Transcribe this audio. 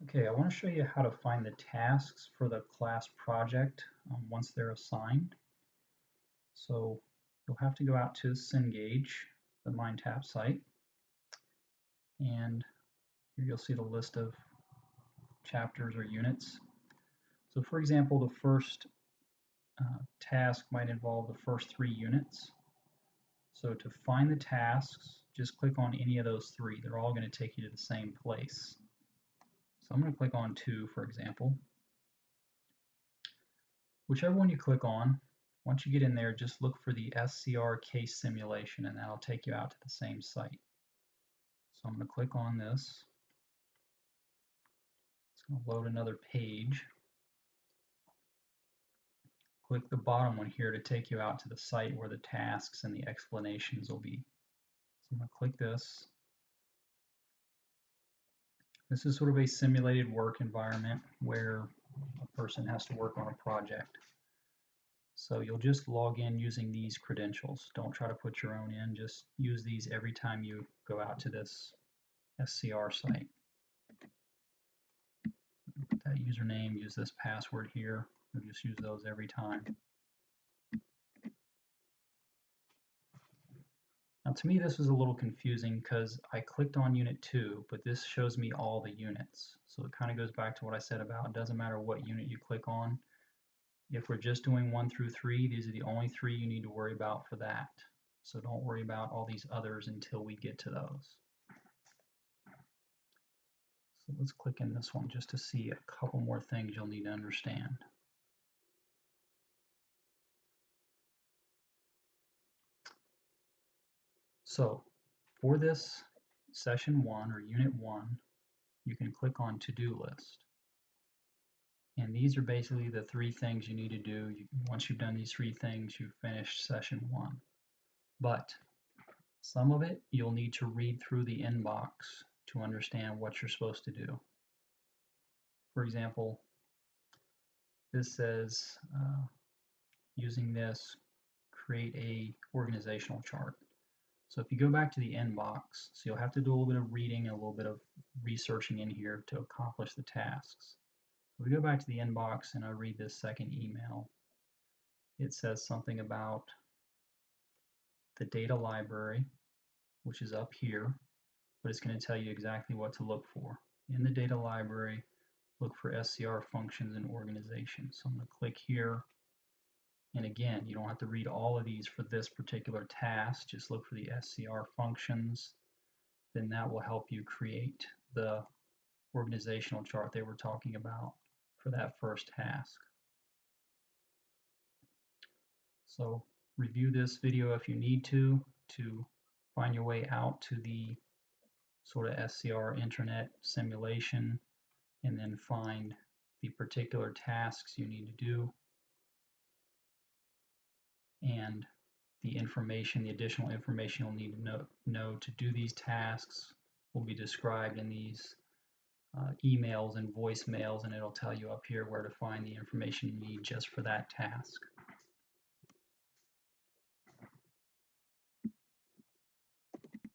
Okay, I want to show you how to find the tasks for the class project once they're assigned. So you'll have to go out to Cengage, the MindTap site, and here you'll see the list of chapters or units. So for example, the first task might involve the first 3 units. So to find the tasks, just click on any of those 3. They're all going to take you to the same place. So I'm going to click on 2, for example. Whichever one you click on, once you get in there, just look for the SCR case simulation, and that'll take you out to the same site. So I'm going to click on this. It's going to load another page. Click the bottom one here to take you out to the site where the tasks and the explanations will be. So I'm going to click this. This is sort of a simulated work environment where a person has to work on a project. So you'll just log in using these credentials. Don't try to put your own in. Just use these every time you go out to this SCR site. Put that username, use this password here. We'll just use those every time. Now to me this was a little confusing because I clicked on unit 2, but this shows me all the units. So it kind of goes back to what I said about it doesn't matter what unit you click on. If we're just doing 1 through 3, these are the only 3 you need to worry about for that. So don't worry about all these others until we get to those. So let's click in this one just to see a couple more things you'll need to understand. So for this session 1 or unit 1, you can click on to-do list. And these are basically the 3 things you need to do. Once you've done these 3 things, you've finished session 1. But some of it you'll need to read through the inbox to understand what you're supposed to do. For example, this says using this, create a organizational chart. So if you go back to the inbox, so you'll have to do a little bit of reading and a little bit of researching in here to accomplish the tasks. So we go back to the inbox and I read this second email. It says something about the data library, which is up here, but it's going to tell you exactly what to look for. In the data library, look for SCR functions and organization. So I'm going to click here. And again, you don't have to read all of these for this particular task. Just look for the SCR functions. Then that will help you create the organizational chart they were talking about for that first task. So review this video if you need to find your way out to the sort of SCR internet simulation and then find the particular tasks you need to do and the information, the additional information you'll need to know to do these tasks will be described in these emails and voicemails, and it'll tell you up here where to find the information you need just for that task.